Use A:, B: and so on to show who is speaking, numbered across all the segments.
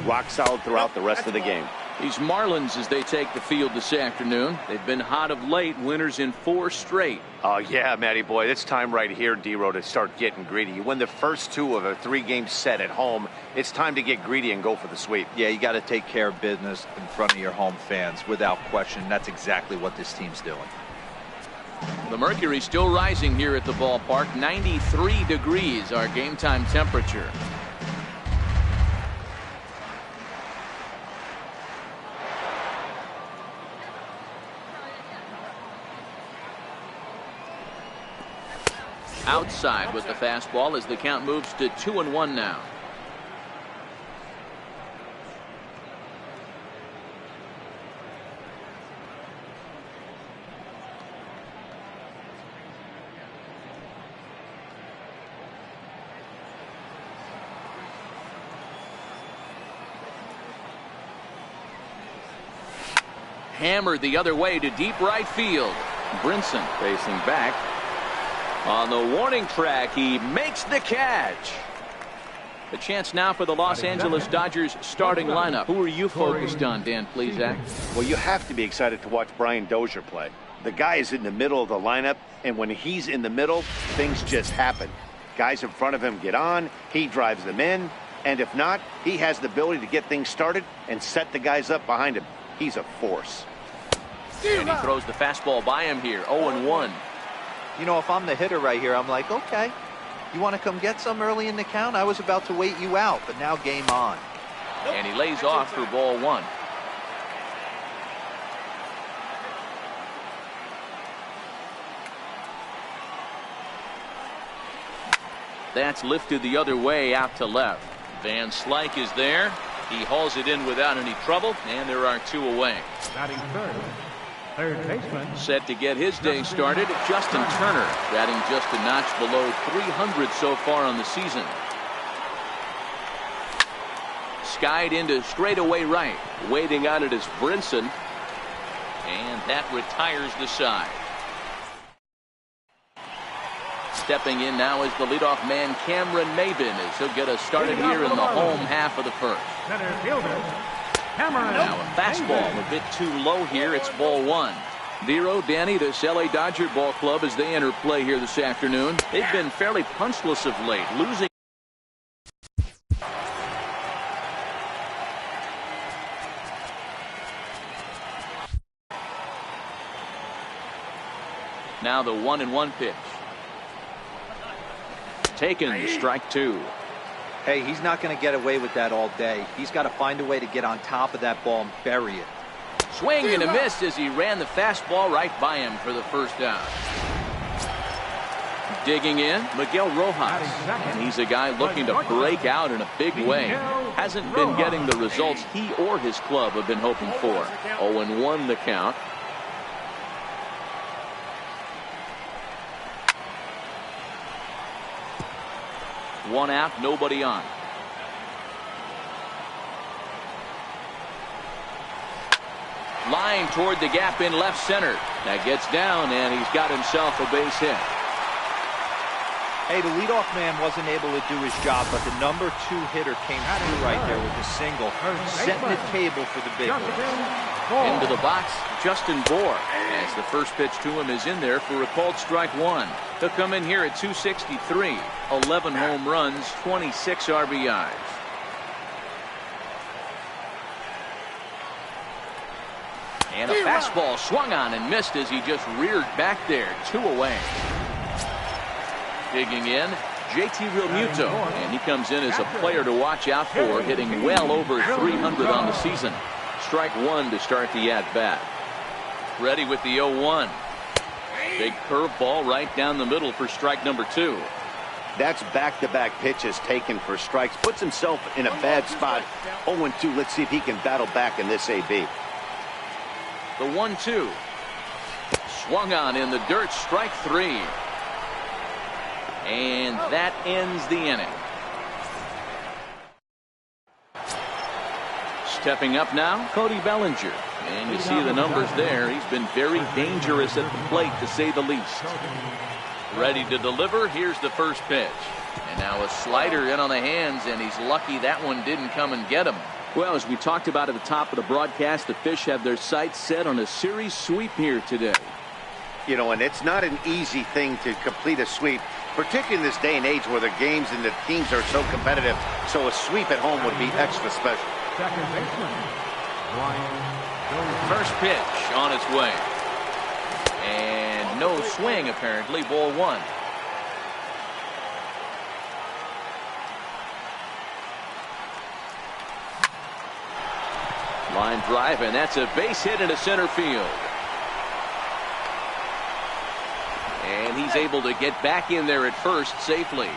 A: rock solid throughout the rest of the game.
B: These Marlins, as they take the field this afternoon, they've been hot of late, winners in 4 straight.
A: Oh, yeah, Matty boy, it's time right here, D-Row, to start getting greedy. You win the first 2 of a 3-game set at home. It's time to get greedy and go for the sweep.
C: Yeah, you got to take care of business in front of your home fans, without question. That's exactly what this team's doing.
B: The mercury still rising here at the ballpark. 93 degrees, our game time temperature. Outside with the fastball as the count moves to 2-1 now. Hammered the other way to deep right field. Brinson facing back. On the warning track, he makes the catch. The chance now for the Los Angeles Dodgers starting lineup. Who are you focused on, Dan Plesac?
A: Well, you have to be excited to watch Brian Dozier play. The guy is in the middle of the lineup, and when he's in the middle, things just happen. Guys in front of him get on, he drives them in, and if not, he has the ability to get things started and set the guys up behind him. He's a force.
B: And he throws the fastball by him here, 0-1.
C: You know, if I'm the hitter right here, I'm like, okay, you want to come get some early in the count? I was about to wait you out, but now game on.
B: And he lays off for ball 1. That's lifted the other way out to left. Van Slyke is there. He hauls it in without any trouble, and there are 2 away.
D: Batting third baseman.
B: Set to get his day started, Justin Turner, batting just a notch below 300 so far on the season. Skied into straightaway right. Waiting on it is Brinson, and that retires the side. Stepping in now is the leadoff man Cameron Maybin, as he'll get us started here in the home half of the first.
D: Center fielder, Cameron.
B: Now a fastball a bit too low here. It's ball 1. Vero, Danny, this LA Dodger ball club as they enter play here this afternoon. They've been fairly punchless of late, losing. Now the 1-1 pitch. Taken, strike 2.
C: Hey, he's not going to get away with that all day. He's got to find a way to get on top of that ball and bury it.
B: Swing and a miss as he ran the fastball right by him for the first down. Digging in, Miguel Rojas. And he's a guy looking to break out in a big way. Hasn't been getting the results he or his club have been hoping for. 0-1 the count. One out, nobody on. Line toward the gap in left center. That gets down, and he's got himself a base hit.
C: Hey, the leadoff man wasn't able to do his job, but the number 2 hitter came through right there with a single, setting the table for the big one.
B: Into the box, Justin Bour, as the first pitch to him is in there for a called strike 1. He'll come in here at 263, 11 home runs, 26 RBIs. And a fastball swung on and missed as he just reared back there. 2 away. Digging in, JT Realmuto, and he comes in as a player to watch out for, hitting well over 300 on the season. Strike 1 to start the at-bat. Ready with the 0-1. Big curveball right down the middle for strike number 2.
A: That's back-to-back pitches taken for strikes. Puts himself in a bad spot. 0-2. Let's see if he can battle back in this AB.
B: The 1-2. Swung on in the dirt, strike 3. And that ends the inning. Stepping up now, Cody Bellinger. And you see the numbers there. He's been very dangerous at the plate, to say the least. Ready to deliver. Here's the first pitch. And now a slider in on the hands, and he's lucky that one didn't come and get him. Well, as we talked about at the top of the broadcast, the Fish have their sights set on a series sweep here today.
A: You know, and it's not an easy thing to complete a sweep, particularly in this day and age where the games and the teams are so competitive. So a sweep at home would be extra special.
D: Second baseman,
B: First pitch on its way. And no swing, apparently. Ball one. Line drive, and that's a base hit into center field. And he's able to get back in there at first safely.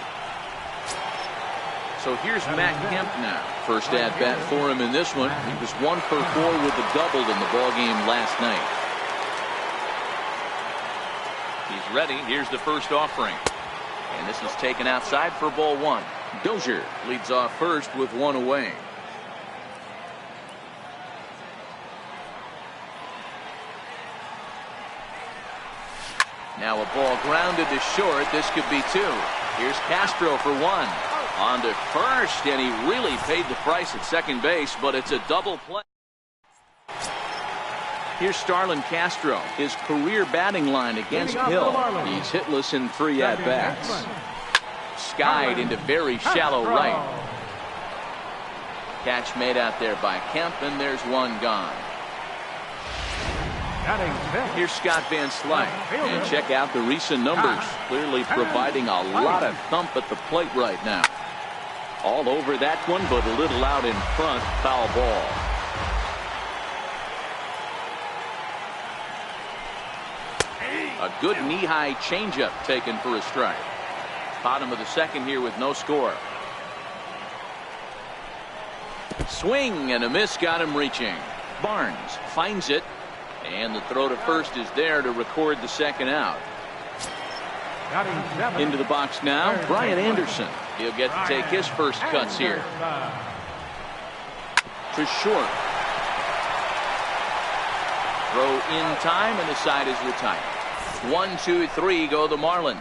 B: So here's Matt Kemp now. First at bat for him in this one. He was 1 for 4 with the double in the ballgame last night. He's ready. Here's the first offering. And this is taken outside for ball one. Dozier leads off first with one away. Now a ball grounded to short. This could be two. Here's Castro for one. On to first, and he really paid the price at second base, but it's a double play. Here's Starlin Castro, his career batting line against Hill. He's hitless in 3 at-bats. Skied into very shallow right. Catch made out there by Kemp, and there's one gone. Here's Scott Van Slyke, and check out the recent numbers. Clearly providing a lot of thump at the plate right now. All over that one, but a little out in front. Foul ball. A good knee-high changeup taken for a strike. Bottom of the second here with no score. Swing and a miss got him reaching. Barnes finds it. And the throw to first is there to record the second out. Into the box now, Brian Anderson. He'll get to take his first cuts here. To short. Throw in time, and the side is retired. 1, 2, 3 go the Marlins.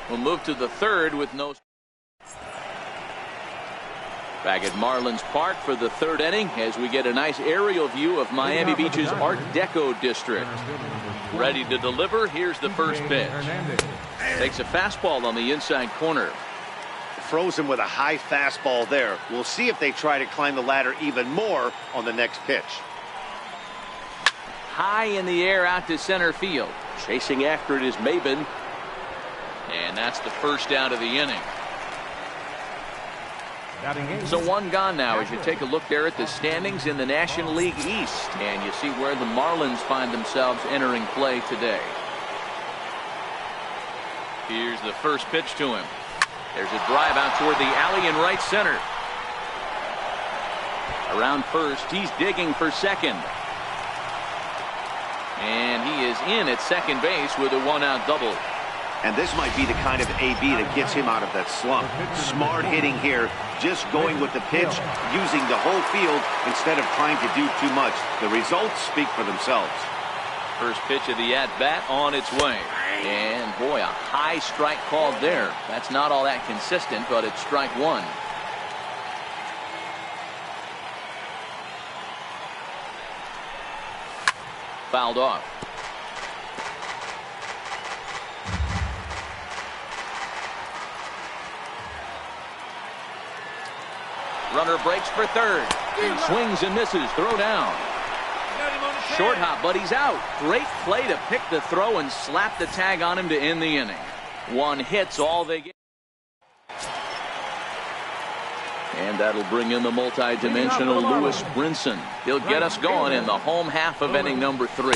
B: We'll move to the third with no. Back at Marlins Park for the third inning as we get a nice aerial view of Miami Beach's Art Deco district. Ready to deliver. Here's the first pitch. Takes a fastball on the inside corner.
A: Frozen with a high fastball there. We'll see if they try to climb the ladder even more on the next pitch.
B: High in the air out to center field. Chasing after it is Maben. And that's the first out of the inning. So one gone now as you take a look there at the standings in the National League East, and you see where the Marlins find themselves entering play today. Here's the first pitch to him. There's a drive out toward the alley in right center. Around first, he's digging for second. And he is in at second base with a one-out double.
A: And this might be the kind of AB that gets him out of that slump. Smart hitting here, just going with the pitch, using the whole field instead of trying to do too much. The results speak for themselves.
B: First pitch of the at-bat on its way. And boy, a high strike called there. That's not all that consistent, but it's strike one. Fouled off. Runner breaks for third. Swings and misses. Throw down. Short hop, but he's out. Great play to pick the throw and slap the tag on him to end the inning. One hit's all they get. And that'll bring in the multi-dimensional Lewis Brinson. He'll get us going in the home half of inning number 3.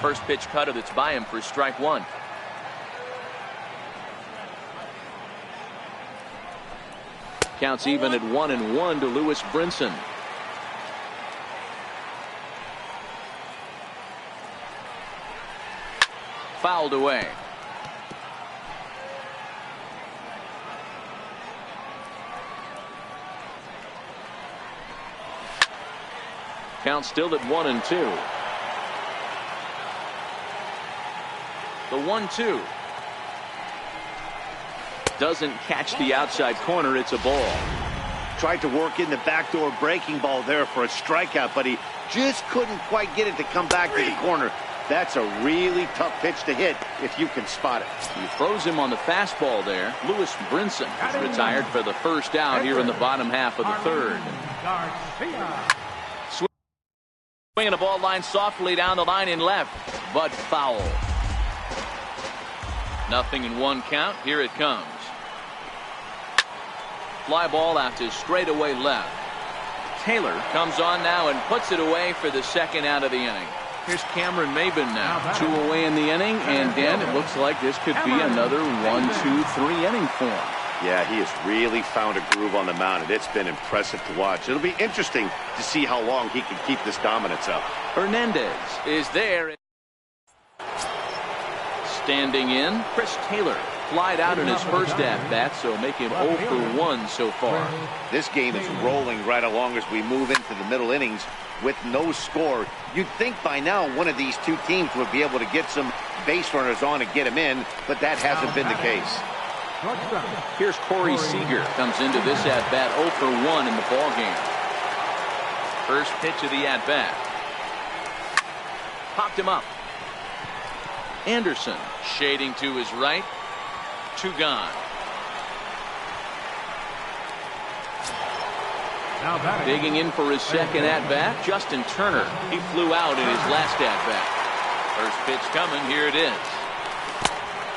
B: First pitch cutter that's by him for strike one. Counts even at 1-1 to Lewis Brinson. Fouled away. Count still at 1-2. The 1-2. Doesn't catch the outside corner. It's a ball.
A: Tried to work in the backdoor breaking ball there for a strikeout, but he just couldn't quite get it to come back to the corner. That's a really tough pitch to hit if you can spot it.
B: He throws him on the fastball there. Lewis Brinson is retired for the first out here in the bottom half of the third. Swinging a ball line softly down the line in left, but foul. 0-1 count. Here it comes. Fly ball out to straightaway left. Taylor comes on now and puts it away for the second out of the inning. Here's Cameron Maben now. 2 away in the inning, and Dan, it looks like this could be another 1-2-3 inning for him.
A: Yeah, he has really found a groove on the mound, and it's been impressive to watch. It'll be interesting to see how long he can keep this dominance up.
B: Hernandez is there. Standing in, Chris Taylor. Flied out in his first at-bat, so make him 0 for 1 so far.
A: This game is rolling right along as we move into the middle innings with no score. You'd think by now one of these two teams would be able to get some base runners on and get them in, but that hasn't been the case.
B: Here's Corey Seager. Comes into this at-bat 0 for 1 in the ballgame. First pitch of the at-bat. Popped him up. Anderson shading to his right. 2 gone. Digging in for his second at-bat, Justin Turner. He flew out in his last at-bat. First pitch coming, here it is.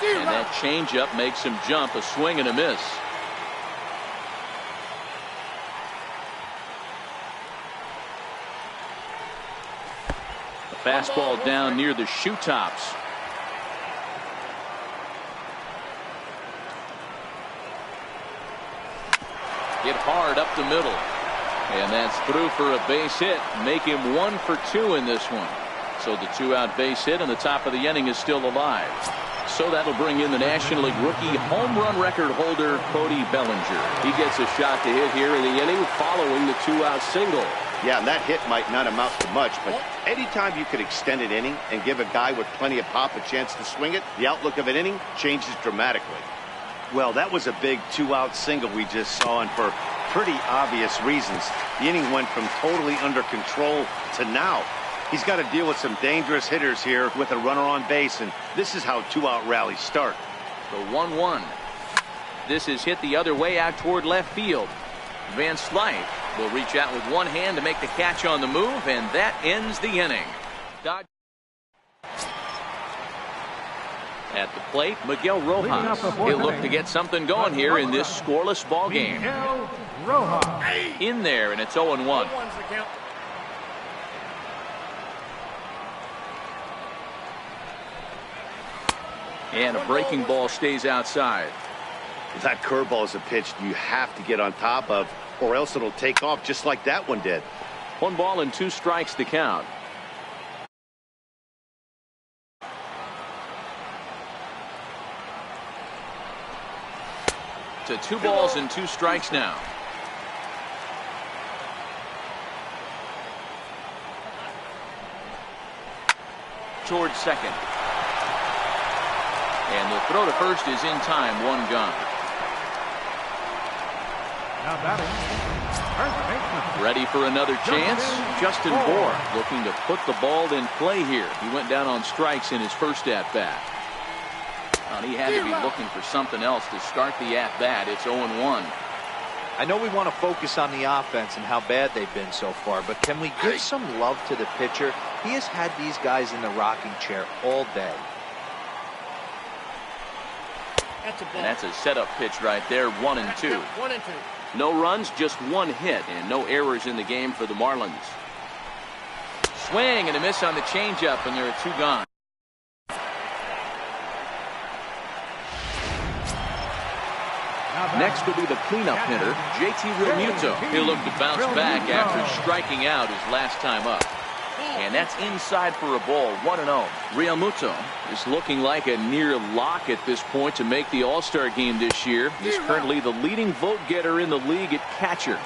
B: And that changeup makes him jump, a swing and a miss. The fastball down near the shoe tops. Hit hard up the middle. And that's through for a base hit. Make him 1 for 2 in this one. So the 2-out base hit, and the top of the inning is still alive. So that'll bring in the National League rookie home run record holder, Cody Bellinger. He gets a shot to hit here in the inning following the 2-out single.
A: Yeah, and that hit might not amount to much, but anytime you could extend an inning and give a guy with plenty of pop a chance to swing it, the outlook of an inning changes dramatically. Well, that was a big 2-out single we just saw, and for pretty obvious reasons. The inning went from totally under control to now. He's got to deal with some dangerous hitters here with a runner on base, and this is how 2-out rallies start.
B: The 1-1. This is hit the other way out toward left field. Van Slyke will reach out with one hand to make the catch on the move, and that ends the inning. At the plate, Miguel Rojas. He'll look to get something going here in this scoreless ball game. In there, and it's 0-1. And a breaking ball stays outside.
A: That curveball is a pitch you have to get on top of, or else it'll take off just like that one did.
B: 1 ball and 2 strikes to count. To 2 balls and 2 strikes now. Towards second. And the throw to first is in time. 1 gone.
D: Now batting, first baseman.
B: Ready for another chance. Justin Bour looking to put the ball in play here. He went down on strikes in his first at-bat. He had to be looking for something else to start the at-bat. It's 0-1.
C: I know we want to focus on the offense and how bad they've been so far, but can we give some love to the pitcher? He has had these guys in the rocking chair all day.
B: And that's a setup pitch right there, 1-2. No runs, just 1 hit, and no errors in the game for the Marlins. Swing and a miss on the changeup, and there are 2 gone. Next will be the cleanup hitter, JT Realmuto. He'll look to bounce back after striking out his last time up. And that's inside for a ball, 1-0. Realmuto is looking like a near lock at this point to make the All-Star game this year. He's currently the leading vote getter in the league at catcher.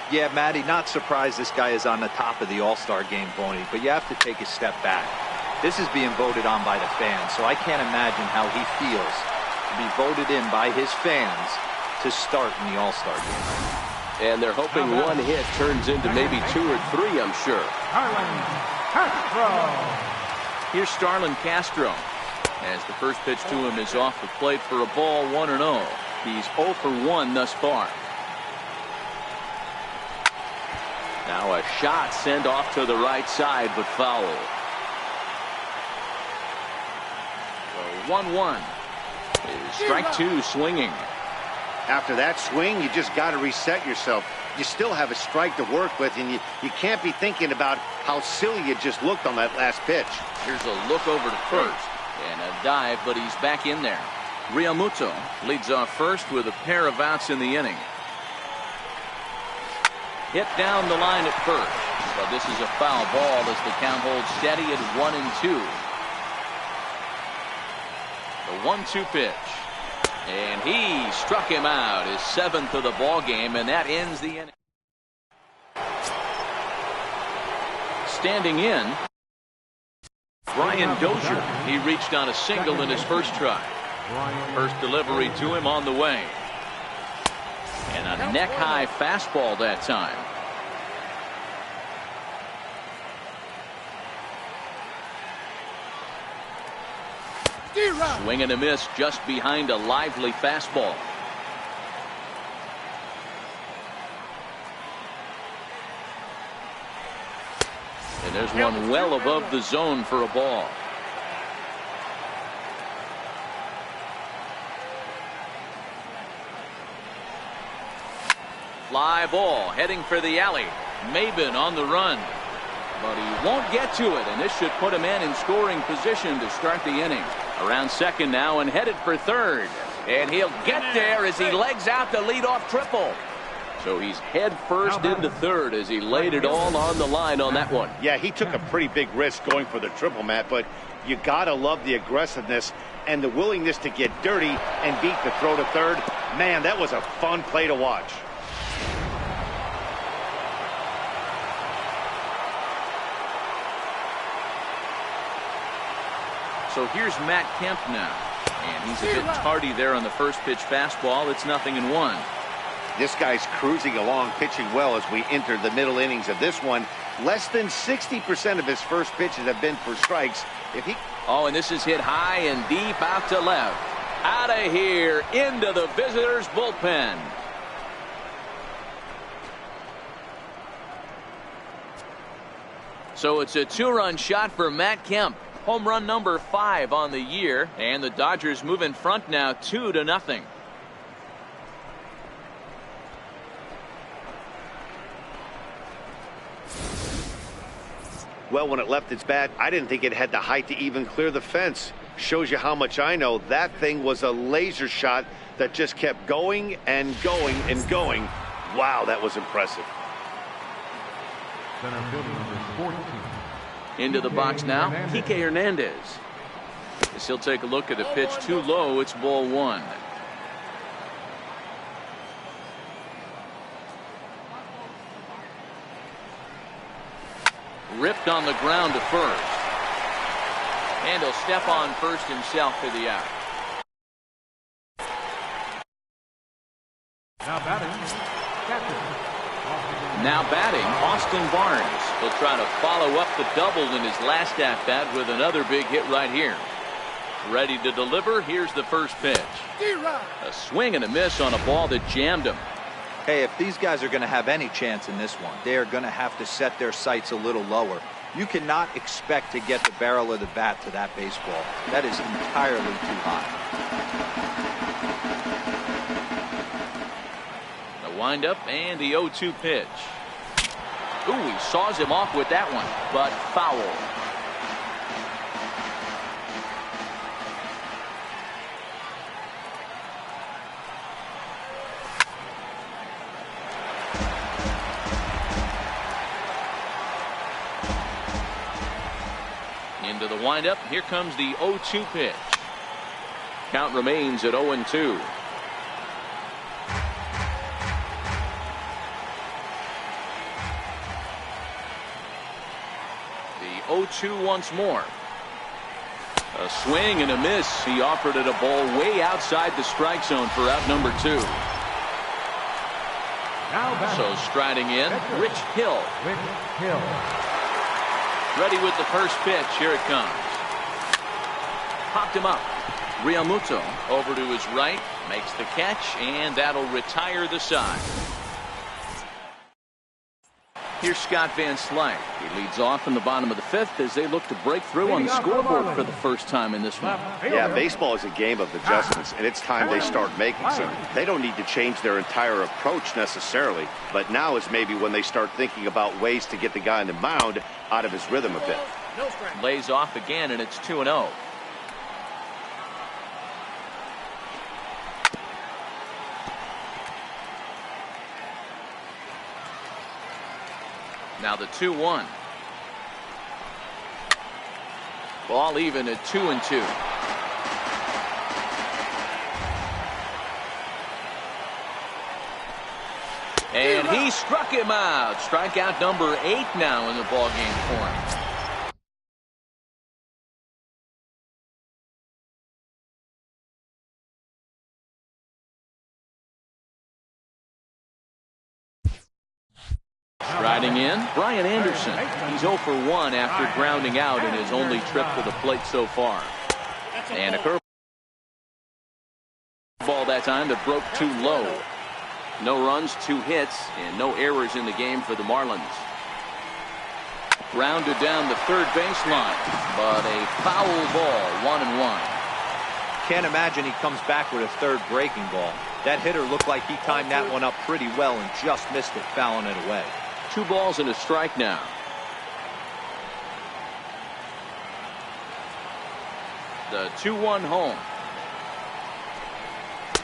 C: Yeah, Matty, not surprised this guy is on the top of the All-Star game, Boney, but you have to take a step back. This is being voted on by the fans, so I can't imagine how he feels to be voted in by his fans to start in the All-Star game.
B: And they're hoping one hit turns into maybe 2 or 3, I'm sure. Here's Starlin Castro, as the first pitch to him is off the plate for a ball, 1-0. He's 0 for 1 thus far. Now a shot sent off to the right side, but foul. So 1-1 is strike 2 swinging.
A: After that swing, you just got to reset yourself. You still have a strike to work with, and you can't be thinking about how silly you just looked on that last pitch.
B: Here's a look over to first, and a dive, but he's back in there. Realmuto leads off first with a pair of outs in the inning. Hit down the line at first, but this is a foul ball as the count holds steady at 1-2. The 1-2 pitch. And he struck him out, his 7th of the ball game, and that ends the inning. Standing in, Brian Dozier. He reached on a single in his first try. First delivery to him on the way. And a neck-high fastball that time. Swing and a miss just behind a lively fastball. And there's one well above the zone for a ball. Fly ball heading for the alley. Maben on the run. But he won't get to it, and this should put him in scoring position to start the inning. Around second now and headed for third. And he'll get there as he legs out the leadoff triple. So he's head first into third as he laid it all on the line on that one.
A: Yeah, he took a pretty big risk going for the triple, Matt, but you gotta love the aggressiveness and the willingness to get dirty and beat the throw to third. Man, that was a fun play to watch.
B: So here's Matt Kemp now, and he's a bit tardy there on the first pitch fastball. It's 0-1.
A: This guy's cruising along, pitching well as we enter the middle innings of this one. Less than 60% of his first pitches have been for strikes.
B: Oh, and this is hit high and deep out to left. Out of here, into the visitors' bullpen. So it's a 2-run shot for Matt Kemp. Home run number 5 on the year, and the Dodgers move in front now 2-0.
A: Well, when it left its bat, I didn't think it had the height to even clear the fence. Shows you how much I know. That thing was a laser shot that just kept going and going and going. Wow, that was impressive.
D: Center fielder number 14.
B: Into the box now, Kike Hernandez. As he'll take a look at a pitch too low, it's ball 1. Ripped on the ground to first. And he'll step on first himself for the out.
D: Now batting, catcher.
B: Now batting, Austin Barnes. He'll try to follow up the double in his last at-bat with another big hit right here. Ready to deliver. Here's the first pitch. A swing and a miss on a ball that jammed him.
C: Hey, if these guys are going to have any chance in this one, they are going to have to set their sights a little lower. You cannot expect to get the barrel of the bat to that baseball. That is entirely too high.
B: Windup and the 0-2 pitch. Ooh, he saws him off with that one, but foul. Into the windup. Here comes the 0-2 pitch. Count remains at 0-2. The 0-2 once more. A swing and a miss. He offered it a ball way outside the strike zone for out number 2. So striding in, Rich Hill. Ready with the first pitch. Here it comes. Popped him up. Realmuto over to his right, makes the catch, and that'll retire the side. Here's Scott Van Slyke. He leads off in the bottom of the fifth as they look to break through on the scoreboard for the first time in this one.
A: Yeah, baseball is a game of adjustments, and it's time they start making some. They don't need to change their entire approach necessarily, but now is maybe when they start thinking about ways to get the guy on the mound out of his rhythm a bit.
B: Lays off again, and it's 2-0. Now the 2-1. Ball even at 2-2. And he struck him out. Strikeout number 8 now in the ballgame for him. Riding in, Brian Anderson. He's 0 for 1 after grounding out in his only trip to the plate so far. And a curveball that time that broke too low. No runs, 2 hits, and no errors in the game for the Marlins. Grounded down the third baseline, but a foul ball, 1-1.
C: Can't imagine he comes back with a third breaking ball. That hitter looked like he timed that one up pretty well and just missed it, fouling it away.
B: 2 balls and a strike now. The 2-1 home.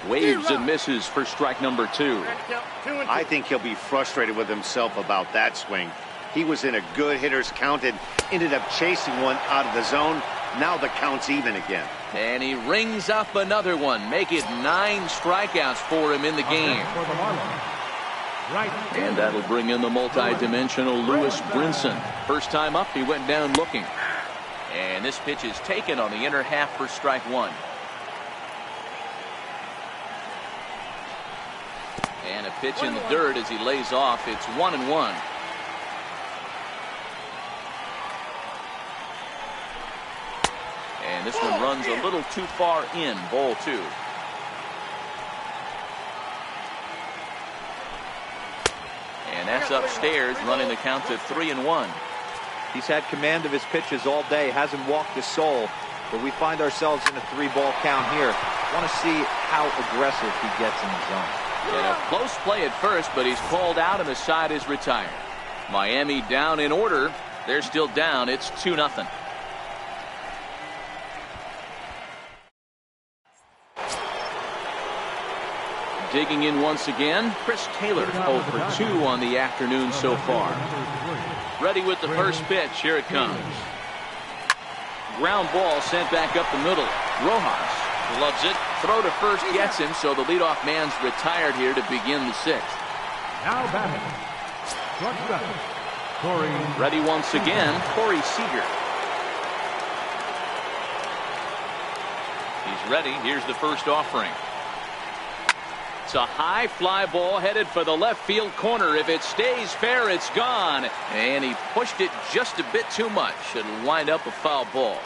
B: Waves and misses for strike number 2.
A: I think he'll be frustrated with himself about that swing. He was in a good hitter's count and ended up chasing one out of the zone. Now the count's even again.
B: And he rings up another one. Make it 9 strikeouts for him in the game. And that'll bring in the multi-dimensional Lewis Brinson. First time up, he went down looking. And this pitch is taken on the inner half for strike 1. And a pitch in the dirt as he lays off. It's 1-1. And this one runs a little too far in. Ball 2. And that's upstairs, running the count to 3-1.
C: He's had command of his pitches all day, hasn't walked a soul, but we find ourselves in a 3-ball count here. Want to see how aggressive he gets in the zone.
B: And a close play at first, but he's called out and the side is retired. Miami down in order. They're still down. It's 2-0. Digging in once again, Chris Taylor 0 for 2 on the afternoon so far. Ready with the first pitch. Here it comes. Ground ball sent back up the middle. Rojas loves it. Throw to first gets him, so the leadoff man's retired here to begin the 6th.
D: Now batting, Corey.
B: Ready once again, Corey Seager. He's ready. Here's the first offering. It's a high fly ball headed for the left field corner. If it stays fair, it's gone. And he pushed it just a bit too much. It'll wind up a foul ball.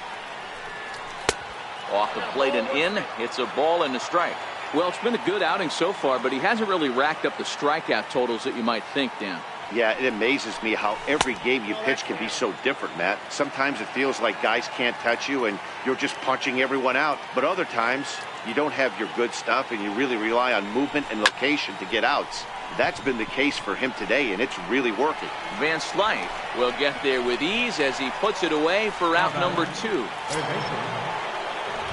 B: Off the plate and in. It's a ball and a strike. Well, it's been a good outing so far, but he hasn't really racked up the strikeout totals that you might think, Dan.
A: Yeah, it amazes me how every game you pitch can be so different, Matt. Sometimes it feels like guys can't touch you and you're just punching everyone out. But other times you don't have your good stuff and you really rely on movement and location to get outs. That's been the case for him today, and it's really working.
B: Van Slyke will get there with ease as he puts it away for out number 2.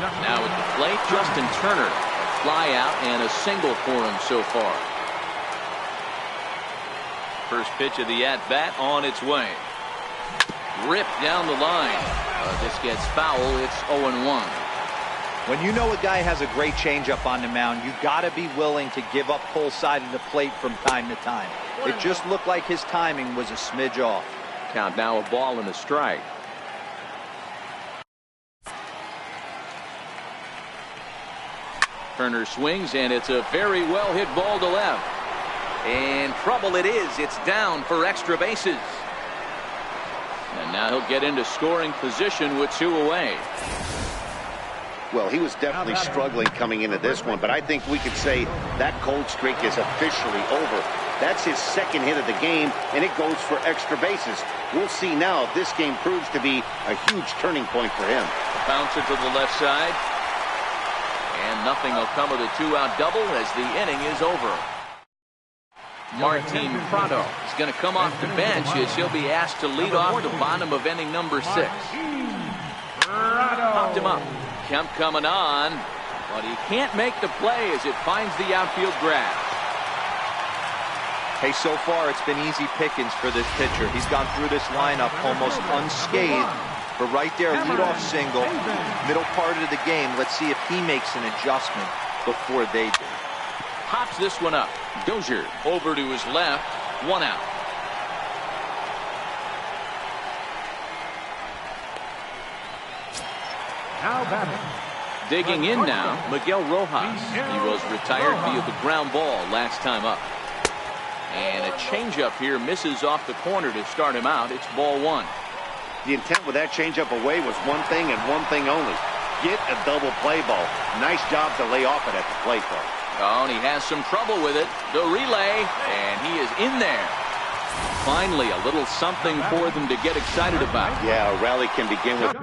B: Now at the plate, Justin Turner. A fly out and a single for him so far. First pitch of the at-bat on its way. Ripped down the line. This gets foul. It's 0-1.
C: When you know a guy has a great changeup on the mound, you got to be willing to give up pull side of the plate from time to time. It just looked like his timing was a smidge off.
B: Count now a ball and a strike. Turner swings, and it's a very well hit ball to left. And trouble it is. It's down for extra bases. And now he'll get into scoring position with 2 away.
A: Well, he was definitely struggling coming into this one, but I think we could say that cold streak is officially over. That's his second hit of the game, and it goes for extra bases. We'll see now if this game proves to be a huge turning point for him.
B: Bouncer to the left side. And nothing will come of the 2-out double as the inning is over. Martin Prado is going to come off the bench as he'll be asked to lead off the bottom of inning number 6. Popped him up. Kemp coming on, but he can't make the play as it finds the outfield grass.
C: Hey, so far it's been easy pickings for this pitcher. He's gone through this lineup almost unscathed. But right there, leadoff single, middle part of the game. Let's see if he makes an adjustment before they do.
B: Pops this one up. Dozier over to his left. 1 out.
D: Now batting.
B: Digging in now, Miguel Rojas. He was retired via the ground ball last time up. And a changeup here misses off the corner to start him out. It's ball 1.
A: The intent with that changeup away was one thing and one thing only. Get a double play ball. Nice job to lay off it at the plate, though.
B: Oh, and he has some trouble with it. The relay, and he is in there. Finally, a little something for them to get excited about.
A: Yeah, a rally can begin with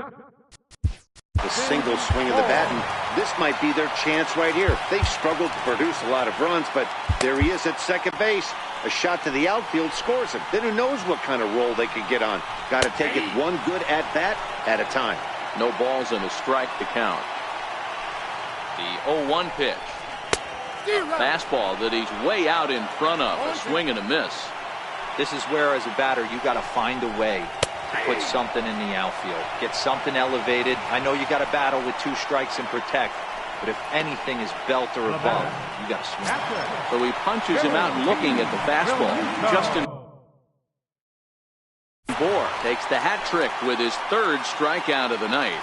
A: a single swing of the bat, and this might be their chance right here. They've struggled to produce a lot of runs, but there he is at second base. A shot to the outfield scores him. Then who knows what kind of roll they could get on. Got to take it one good at-bat at a time.
B: No balls and a strike to count. The 0-1 pitch. Fastball that he's way out in front of. A swing and a miss.
C: This is where, as a batter, you got to find a way to put something in the outfield. Get something elevated. I know you got to battle with 2 strikes and protect. But if anything is belt or above, you got to swing.
B: So he punches him out looking at the fastball. Justin Bohr takes the hat trick with his 3rd strikeout of the night.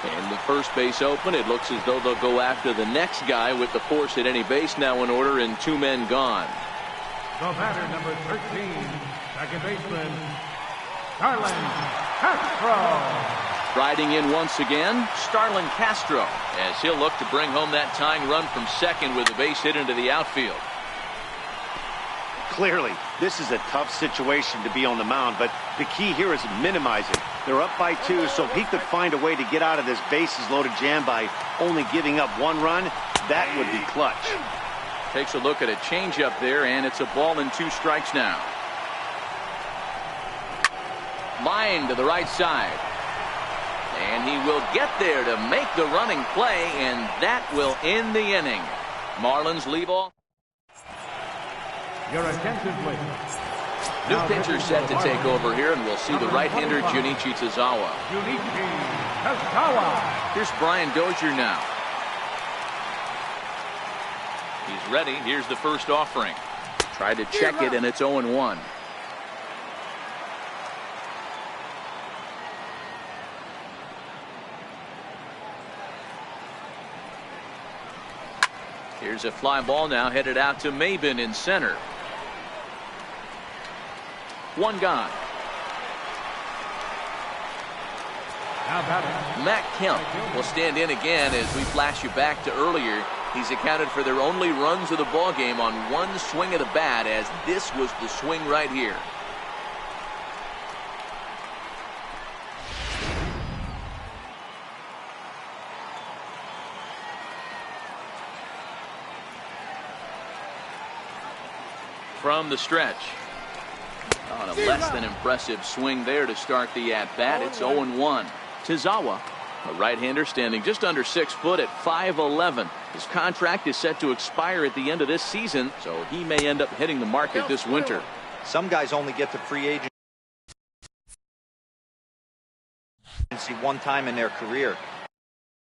B: And the first base open. It looks as though they'll go after the next guy with the force at any base now in order and 2 men gone.
D: The batter, number 13, second baseman, Starlin Castro.
B: Riding in once again, Starlin Castro, as he'll look to bring home that tying run from second with a base hit into the outfield.
A: Clearly, this is a tough situation to be on the mound, but the key here is minimizing. They're up by 2, so if he could find a way to get out of this bases-loaded jam by only giving up 1 run, that would be clutch.
B: Takes a look at a changeup there, and it's a ball and 2 strikes now. Line to the right side. And he will get there to make the running play, and that will end the inning. Marlins leave off.
D: Your attention, please.
B: New pitcher set to take over here, and we'll see the right-hander Junichi Tazawa.
D: Junichi Tazawa.
B: Here's Brian Dozier now. He's ready. Here's the first offering. Tried to check it, and it's 0-1. Here's a fly ball now headed out to Mabin in center. 1 gone. Matt Kemp will stand in again as we flash you back to earlier. He's accounted for their only runs of the ball game on 1 swing of the bat, as this was the swing right here. From the stretch. On a less than impressive swing there to start the at-bat. It's 0-1. Tazawa, a right-hander standing just under 6 foot at 5'11". His contract is set to expire at the end of this season, so he may end up hitting the market this winter.
C: Some guys only get to free agency 1 time in their career.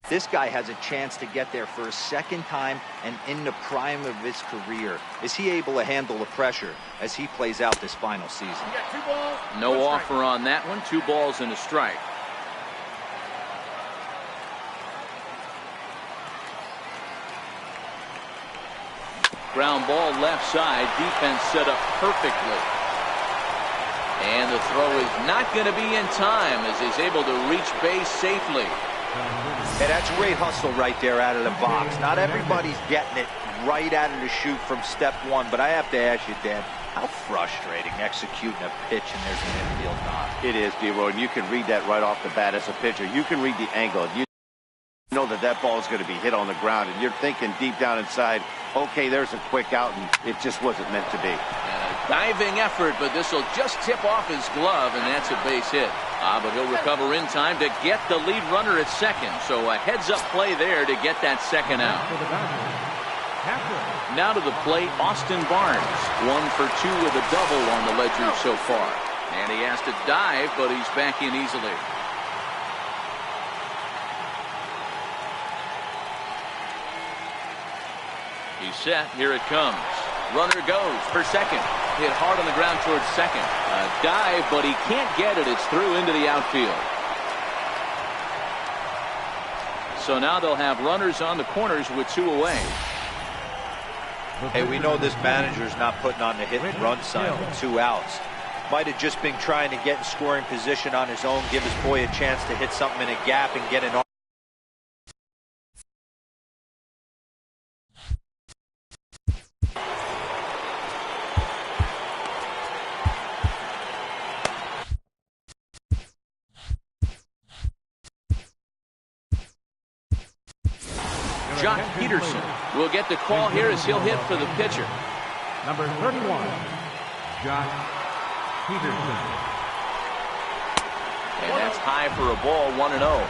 C: This guy has a chance to get there for a 2nd time and in the prime of his career. Is he able to handle the pressure as he plays out this final season?
B: No offer on that one. 2 balls and a strike. Ground ball left side. Defense set up perfectly. And the throw is not going to be in time as he's able to reach base safely.
C: Hey, that's great hustle right there out of the box. Not everybody's getting it right out of the chute from step one, but I have to ask you, Dan, how frustrating executing a pitch and there's an infield knock.
A: It is, D-Roy, and you can read that right off the bat as a pitcher. You can read the angle. You know that that ball is going to be hit on the ground, and you're thinking deep down inside, okay, there's a quick out, and it just wasn't meant to be.
B: And a diving effort, but this will just tip off his glove, and that's a base hit. But he'll recover in time to get the lead runner at second. So a heads-up play there to get that second out. Now to the plate, Austin Barnes. 1 for 2 with a double on the ledger so far. And he has to dive, but he's back in easily. He's set. Here it comes. Runner goes for second. Hit hard on the ground towards second. A dive, but he can't get it. It's through into the outfield. So now they'll have runners on the corners with 2 away.
C: Hey, we know this manager's not putting on the hit and run sign with 2 outs. Might have just been trying to get in scoring position on his own, give his boy a chance to hit something in a gap and get an
B: Jock Peterson will get the call here as he'll hit for the pitcher.
D: Number 31, Jock Peterson.
B: And that's high for a ball, 1-0.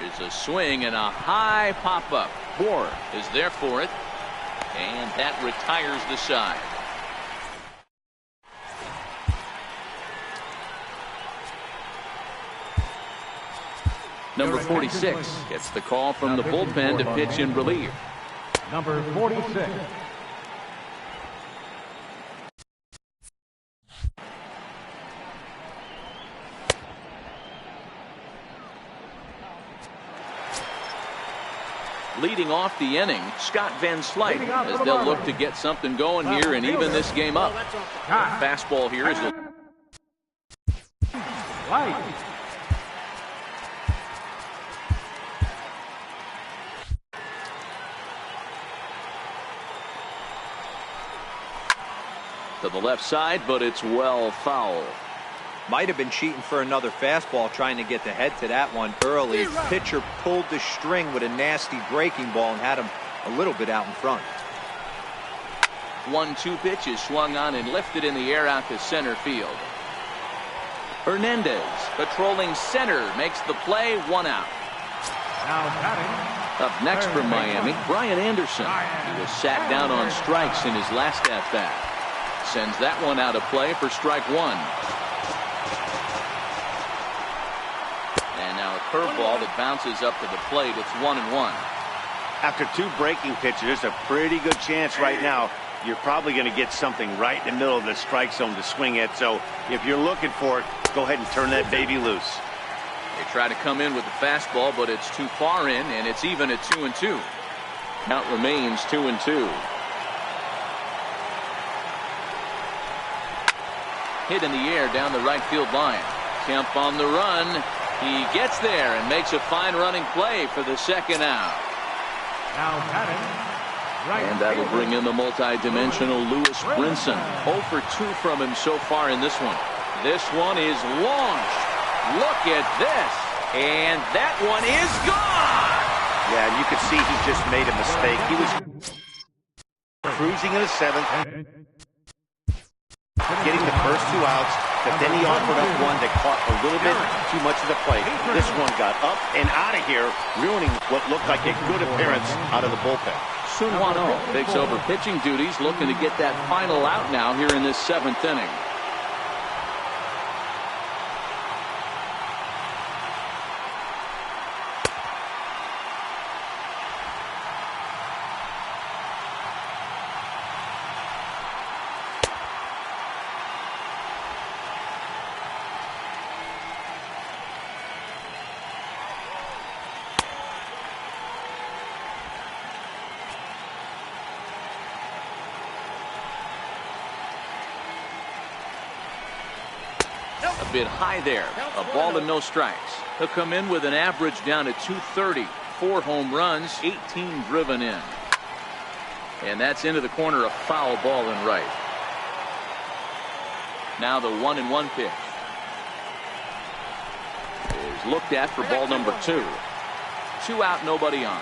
B: Here's a swing and a high pop-up. Moore is there for it. And that retires the side. Number 46 gets the call from the bullpen to pitch in relief.
D: Number 46.
B: Leading off the inning, Scott Van Slyke, as they'll look to get something going here and even this game up. Fastball here is
D: Light.
B: to the left side, but it's well foul.
C: Might have been cheating for another fastball, trying to get the head to that one early. Pitcher pulled the string with a nasty breaking ball and had him a little bit out in front.
B: 1-2 pitch is swung on and lifted in the air out to center field. Hernandez patrolling center makes the play, 1 out.
D: Now batting.
B: Up next from Miami, Brian Anderson. He was sat down on strikes in his last at-bat. Sends that one out of play for strike 1. And now a curveball that bounces up to the plate. It's 1-1.
A: After 2 breaking pitches, there's a pretty good chance right now you're probably going to get something right in the middle of the strike zone to swing at. So if you're looking for it, go ahead and turn that baby loose.
B: They try to come in with the fastball, but it's too far in, and it's even at 2-2. Count remains 2-2. Hit in the air down the right field line. Kemp on the run. He gets there and makes a fine running play for the second out.
D: Now batting. Right.
B: And that'll bring in the multi-dimensional Lewis Brinson. 0 for 2 from him so far in this one. This one is launched. Look at this. And that one is gone.
A: Yeah, and you could see he just made a mistake. He was cruising in the 7th, getting the first 2 outs, but then he offered up one that caught a little bit too much of the plate. This one got up and out of here, ruining what looked like a good appearance out of the bullpen.
B: Sun Hwan-Oh takes over pitching duties, looking to get that final out now here in this 7th inning. A bit high there. A ball and no strikes. He'll come in with an average down to 230. 4 home runs, 18 driven in. And that's into the corner, a foul ball in right. Now the 1-1 pitch is looked at for ball number 2. 2 out, nobody on.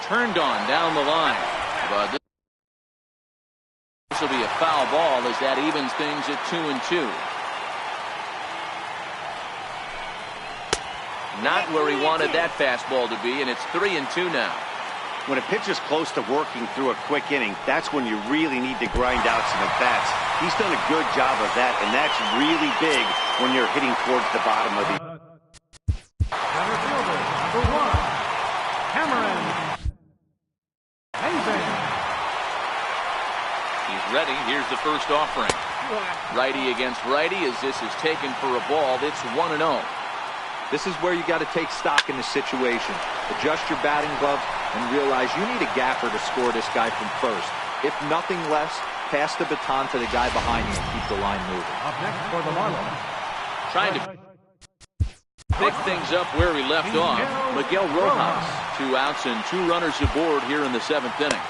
B: Turned on down the line. But this will be a foul ball as that evens things at 2-2. Not where he wanted that fastball to be, and it's 3-2 now.
A: When a pitcher's close to working through a quick inning, that's when you really need to grind out some at-bats. He's done a good job of that, and that's really big when you're hitting towards the bottom of the...
D: Center fielder, number 1, Cameron.
B: He's ready. Here's the first offering. Righty against righty as this is taken for a ball. It's 1-0.
C: This is where you got to take stock in the situation. Adjust your batting gloves and realize you need a gapper to score this guy from first. If nothing less, pass the baton to the guy behind you and keep the line moving.
D: Up next for the Marlins.
B: Trying to pick things up where he left off. Miguel Rojas. 2 outs and 2 runners aboard here in the 7th inning.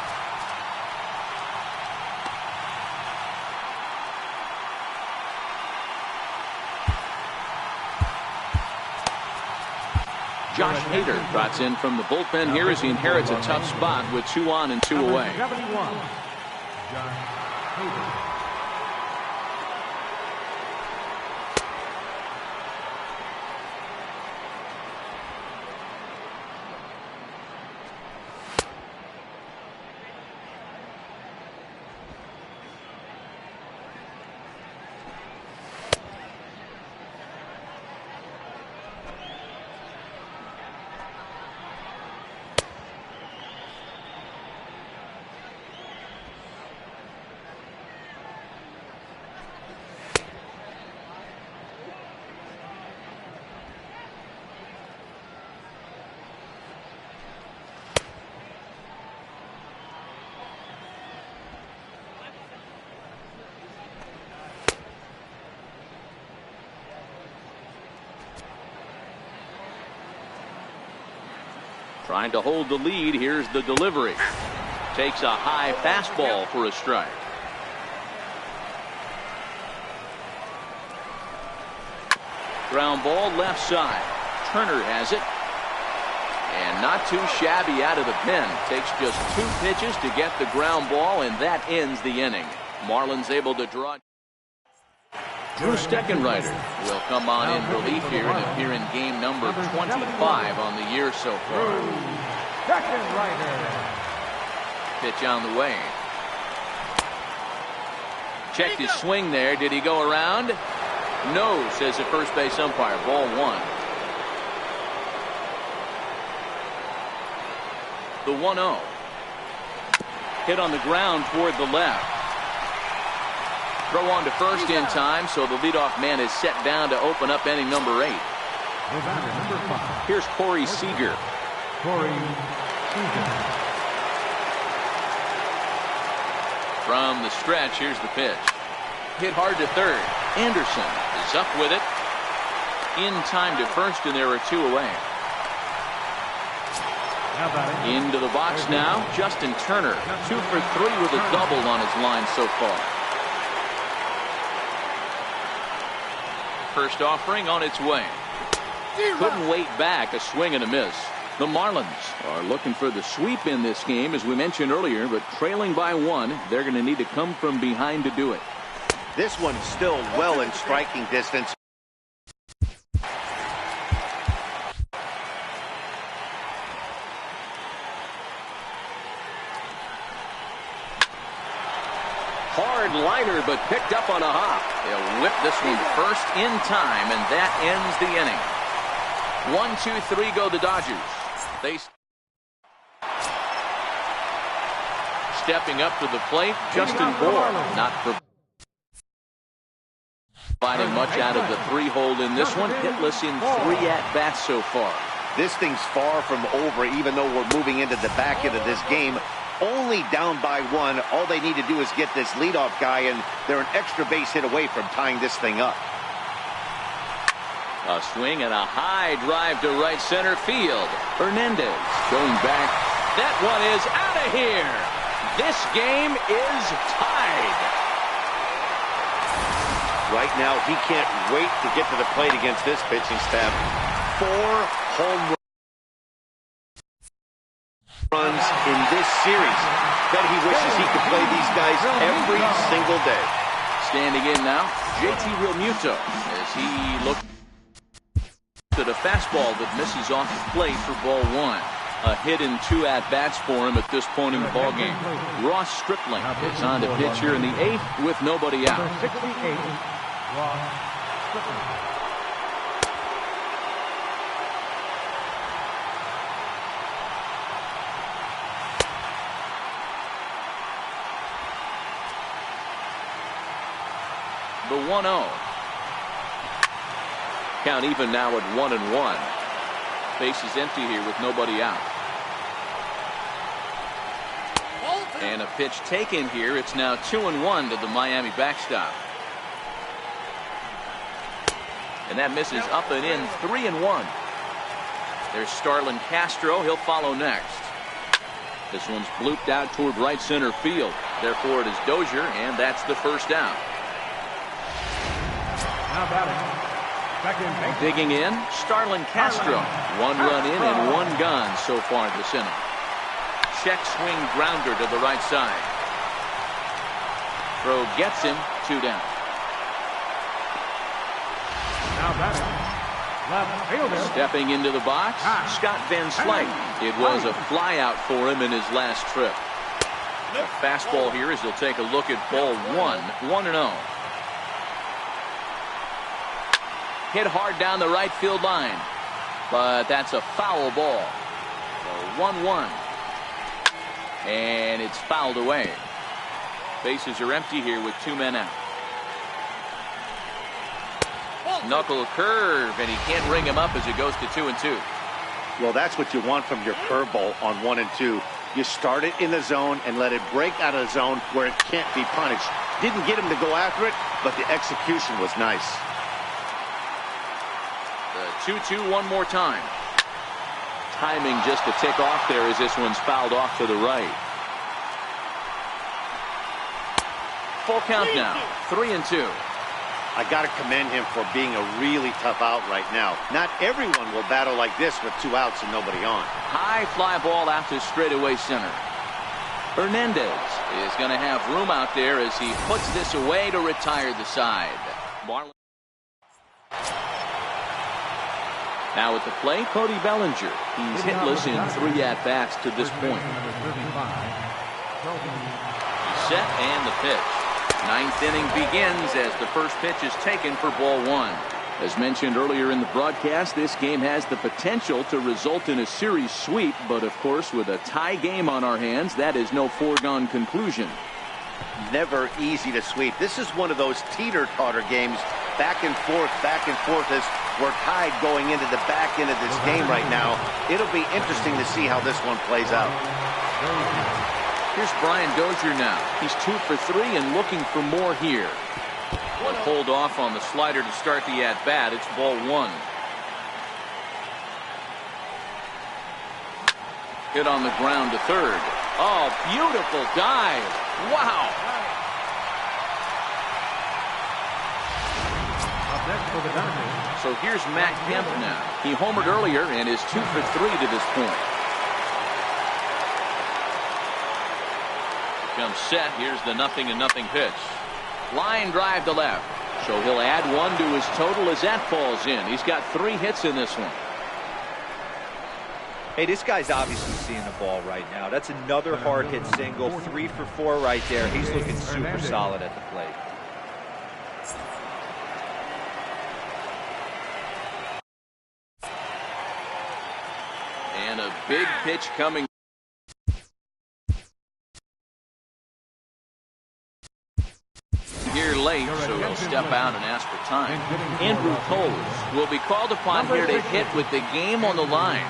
B: Josh Hader trots in from the bullpen here as he inherits a tough spot with 2 on and 2 away.
D: 71, Josh Hader.
B: Trying to hold the lead. Here's the delivery. Takes a high fastball for a strike. Ground ball left side. Turner has it. And not too shabby out of the pen. Takes just 2 pitches to get the ground ball, and that ends the inning. Marlins able to draw. Drew Steckenrider will come on in relief here and appear in game number 25 on the year so far.
D: Steckenrider.
B: Pitch on the way. Checked his swing there. Did he go around? No, says the first base umpire. Ball 1. The 1-0. Hit on the ground toward the left. Throw on to first in time, so the leadoff man is set down to open up inning number 8.
D: Number 5.
B: Here's Corey Seager.
D: Corey Seager.
B: From the stretch, here's the pitch. Hit hard to third. Anderson is up with it. In time to first, and there are 2 away. Into the box now, Justin Turner. 2 for 3 with a double on his line so far. First offering on its way. Couldn't wait back. A swing and a miss. The Marlins are looking for the sweep in this game, as we mentioned earlier, but trailing by 1. They're going to need to come from behind to do it.
A: This one's still well in striking distance.
B: Hard liner, but picked up on a hop. They'll whip this one first in time, and that ends the inning. 1, 2, 3 go the Dodgers. They stepping up to the plate. Justin Bour not providing much out of the 3-hole in this one. Hitless in 3 at-bats so far.
A: This thing's far from over, even though we're moving into the back end of this game. only down by 1. All they need to do is get this leadoff guy, and they're an extra base hit away from tying this thing up.
B: A swing and a high drive to right center field. Hernandez going back. That one is out of here. This game is tied.
A: Right now, he can't wait to get to the plate against this pitching staff. 4 home runs in this series. Bet he wishes he could play these guys every single day.
B: Standing in now, JT Realmuto as he looks at a fastball that misses off the plate for ball 1. A hit in 2 at-bats for him at this point in the ballgame. Ross Stripling is on to pitch here in the 8th with nobody out.
D: 68, Ross Stripling.
B: The 1-0. Count even now at 1-1. Base is empty here with nobody out. And a pitch taken here. It's now 2-1 to the Miami backstop. And that misses up and in. 3-1. There's Starlin Castro. He'll follow next. This one's blooped out toward right center field. Therefore it is Dozier, and that's the first down.
D: Now batting.
B: Digging in, Starlin Castro. 1 run in and 1 gone so far this inning. Check swing grounder to the right side. Throw gets him. 2 down.
D: Now batting. Left fielder.
B: Stepping into the box, Scott Van Slyke. It was a fly out for him in his last trip. A fastball here as he'll take a look at ball 1. 1-0. Hit hard down the right field line, but that's a foul ball. So 1-1, and it's fouled away. Bases are empty here with 2 men out. Knuckle curve, and he can't ring him up as it goes to 2-2.
A: Well, that's what you want from your curveball on 1 and 2. You start it in the zone and let it break out of the zone where it can't be punished. Didn't get him to go after it, but the execution was nice.
B: 2-2 one more time. Timing just to tick off there as this one's fouled off to the right. Full count now. 3-2.
A: I got to commend him for being a really tough out right now. Not everyone will battle like this with 2 outs and nobody on.
B: High fly ball out to straightaway center. Hernandez is going to have room out there as he puts this away to retire the side. Marlin. Now at the plate, Cody Bellinger. He's hitless in 3 at-bats to this point. He's set and the pitch. 9th inning begins as the first pitch is taken for ball 1. As mentioned earlier in the broadcast, this game has the potential to result in a series sweep, but of course with a tie game on our hands, that is no foregone conclusion.
A: Never easy to sweep. This is one of those teeter-totter games. Back and forth as we're tied going into the back end of this game right now. It'll be interesting to see how this one plays out.
B: Here's Brian Dozier now. He's 2 for 3 and looking for more here. One hold off on the slider to start the at-bat. It's ball 1. Hit on the ground to third. Oh, beautiful dive. Wow. So here's Matt Kemp now. He homered earlier and is 2 for 3 to this point. Comes set. Here's the 0-0 pitch. Line drive to left. So he'll add 1 to his total as that falls in. He's got 3 hits in this one.
C: Hey, this guy's obviously seeing the ball right now. That's another hard hit single. 3 for 4 right there. He's looking super solid at the plate.
B: And a big pitch coming. Here late, so he'll step out and ask for time. Andrew Toles will be called upon here to hit with the game on the line.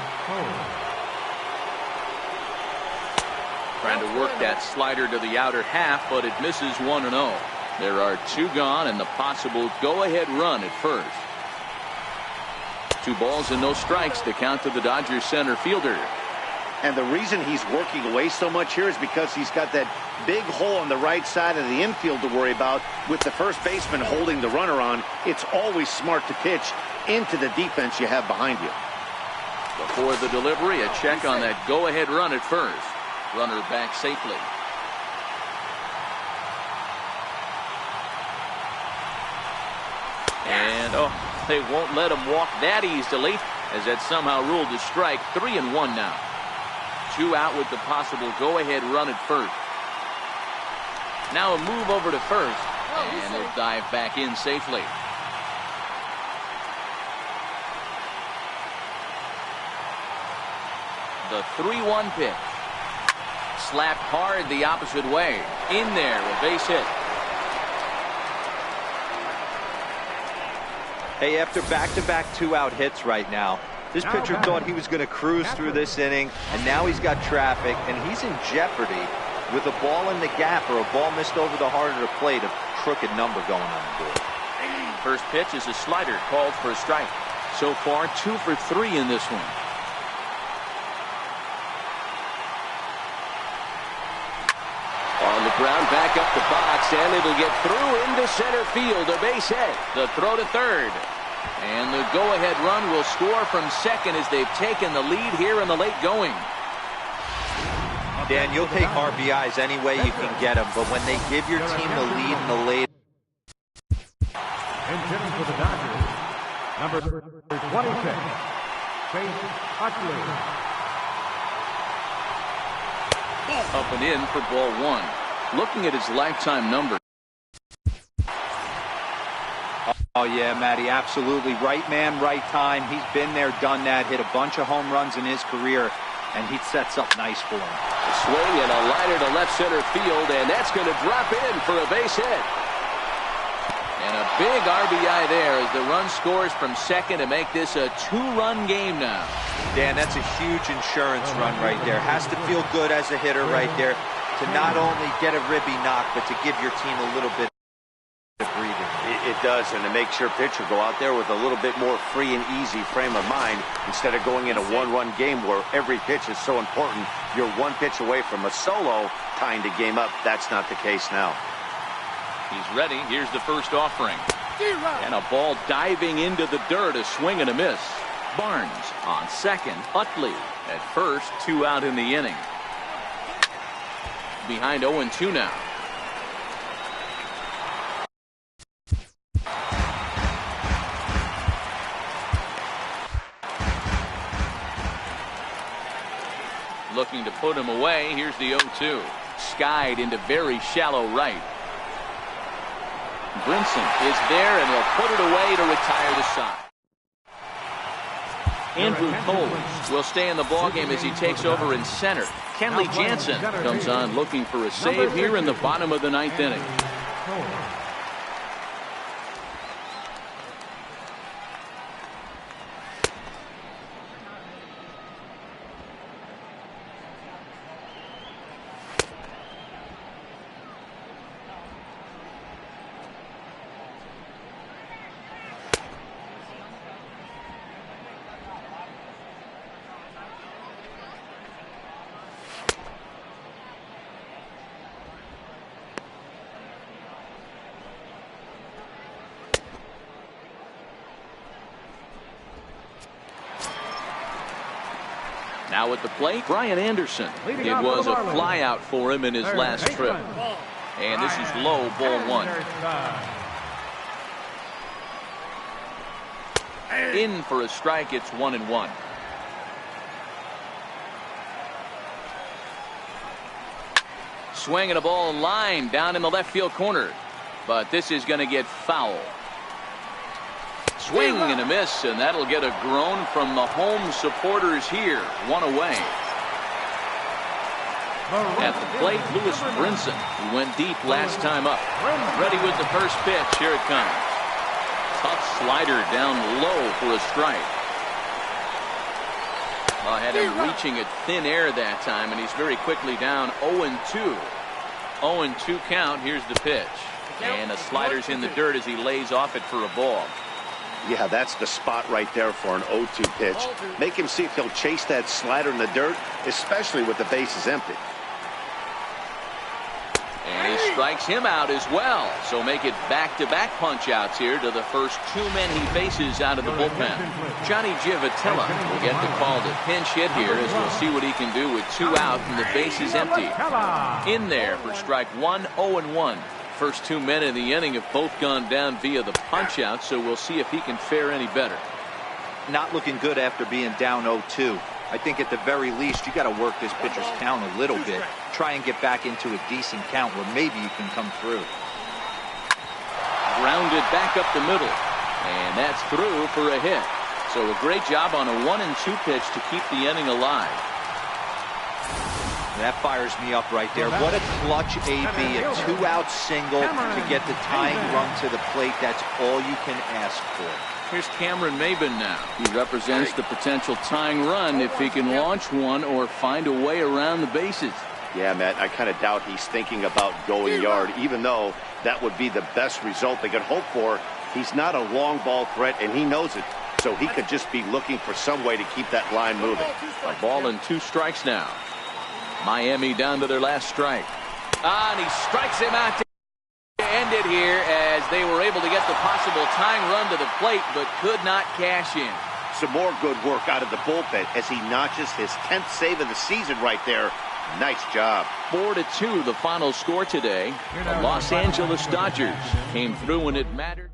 B: Trying to work that slider to the outer half, but it misses 1-0. There are 2 gone and the possible go-ahead run at first. 2 balls and no strikes to count to the Dodgers center fielder.
A: And the reason he's working away so much here is because he's got that big hole on the right side of the infield to worry about. With the first baseman holding the runner on, it's always smart to pitch into the defense you have behind you.
B: Before the delivery, a check on that go-ahead run at first. Runner back safely. And, they won't let him walk that easily, as that somehow ruled a strike. 3-1 now. 2 out with the possible go-ahead run at first. Now a move over to first, and he'll dive back in safely. The 3-1 pitch. Slapped hard the opposite way. In there, a base hit.
C: Hey, after back-to-back 2-out hits right now, this pitcher thought he was going to cruise through this inning, and now he's got traffic, and he's in jeopardy with a ball in the gap or a ball missed over the heart of the plate, a crooked number going on the board.
B: First pitch is a slider called for a strike. So far, 2 for 3 in this one. On the ground, back up the box, and it'll get through into center field. A base hit. The throw to third. And the go-ahead run will score from second as they've taken the lead here in the late going.
C: Dan, you'll take RBIs any way you can get them, but when they give your team the lead in the late.
D: And hitting for the Dodgers, number 26, Chase Utley.
B: Up and in for ball 1. Looking at his lifetime number.
C: Oh, yeah, Matty, absolutely. Right man, right time. He's been there, done that, hit a bunch of home runs in his career, and he sets up nice for him.
B: A swing and a liner to left center field, and that's going to drop in for a base hit. And a big RBI there as the run scores from second to make this a 2-run game now.
C: Dan, that's a huge insurance run right there. Has to feel good as a hitter right there to not only get a ribby knock, but to give your team a little bit of breathing.
A: It does, and it makes your pitcher go out there with a little bit more free and easy frame of mind instead of going in a 1-run game where every pitch is so important. You're 1 pitch away from a solo tying the game up. That's not the case now.
B: He's ready. Here's the first offering. And a ball diving into the dirt. A swing and a miss. Barnes on second. Utley at first. 2 out in the inning. Behind 0-2 now. Looking to put him away. Here's the 0-2. Skied into very shallow right. Brinson is there, and he'll put it away to retire the side. Andrew Toles will stay in the ballgame as he takes over in center. Kenley Jansen comes on looking for a save here in the bottom of the 9th inning. Now at the plate, Brian Anderson. It was a flyout for him in his last trip. And this is low, ball 1. In for a strike, it's 1-1. Swinging a ball line down in the left field corner. But this is going to get foul. Swing and a miss, and that'll get a groan from the home supporters here. 1 away. At the plate, Lewis Brinson, who went deep last time up. Ready with the first pitch. Here it comes. Tough slider down low for a strike. I had him reaching at thin air that time, and he's very quickly down 0-2. 0-2 count. Here's the pitch. And the slider's in the dirt as he lays off it for a ball.
A: Yeah, that's the spot right there for an 0-2 pitch. Make him see if he'll chase that slider in the dirt, especially with the bases empty.
B: And he strikes him out as well. So make it back-to-back punch-outs here to the first two men he faces out of the bullpen. Johnny Giavotella will get the call to pinch hit here as we'll see what he can do with two out and the bases empty. In there for strike one, 0-1. First two men in the inning have both gone down via the punch-out, so we'll see if he can fare any better.
C: Not looking good after being down 0-2. I think at the very least you got to work this pitcher's count a little bit. Try and get back into a decent count where maybe you can come through.
B: Grounded back up the middle, and that's through for a hit. So a great job on a 1-2 pitch to keep the inning alive.
C: That fires me up right there. What a clutch AB, a two-out single to get the tying run to the plate. That's all you can ask for.
B: Here's Cameron Maybin now. He represents the potential tying run if he can launch one or find a way around the bases.
A: Yeah, Matt, I kind of doubt he's thinking about going yard, even though that would be the best result they could hope for. He's not a long ball threat, and he knows it. So he could just be looking for some way to keep that line moving.
B: A ball and 2 strikes now. Miami down to their last strike. And he strikes him out to end it here as they were able to get the possible tying run to the plate but could not cash in.
A: Some more good work out of the bullpen as he notches his 10th save of the season right there. Nice job.
B: 4-2 the final score today. The Los Angeles Dodgers came through when it mattered.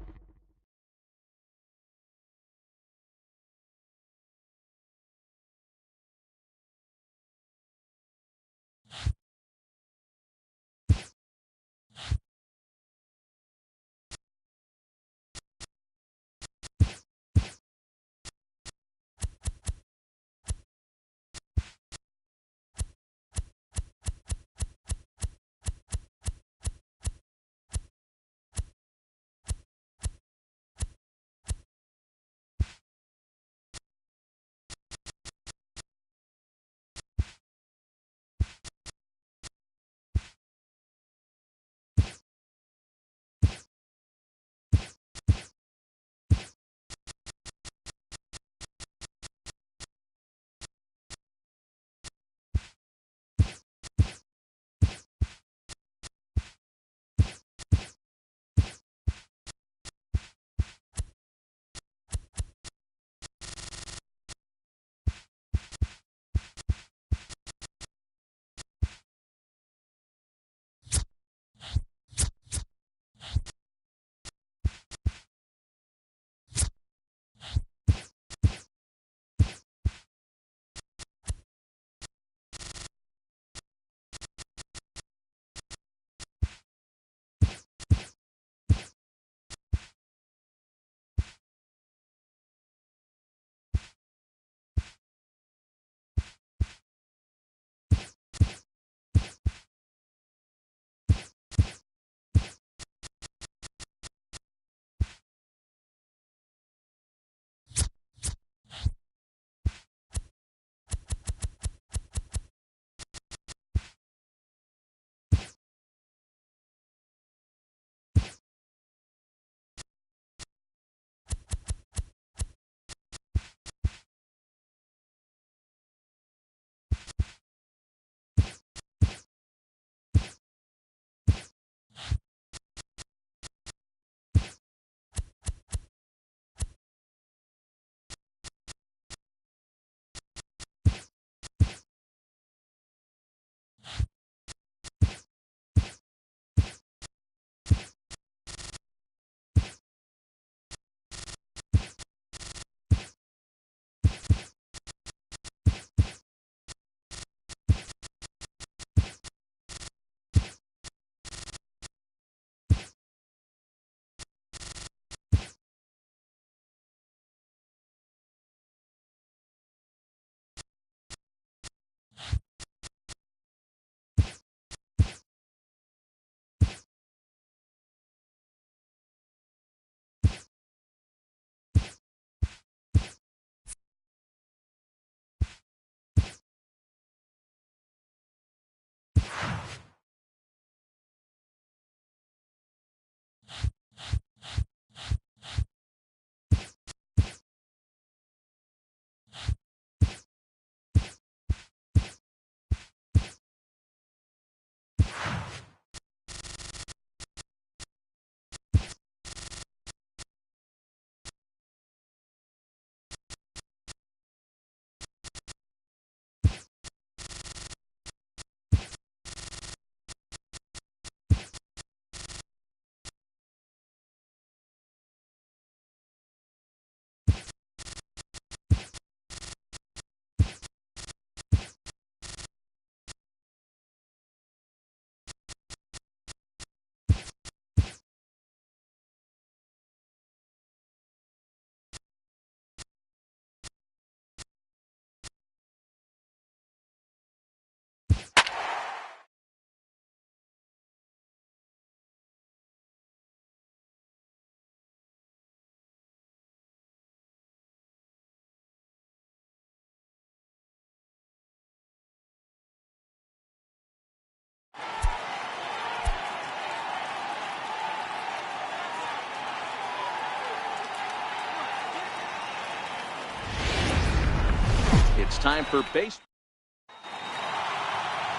B: time for base.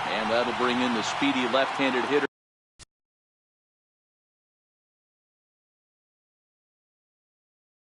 B: And that'll bring in the speedy left-handed hitter.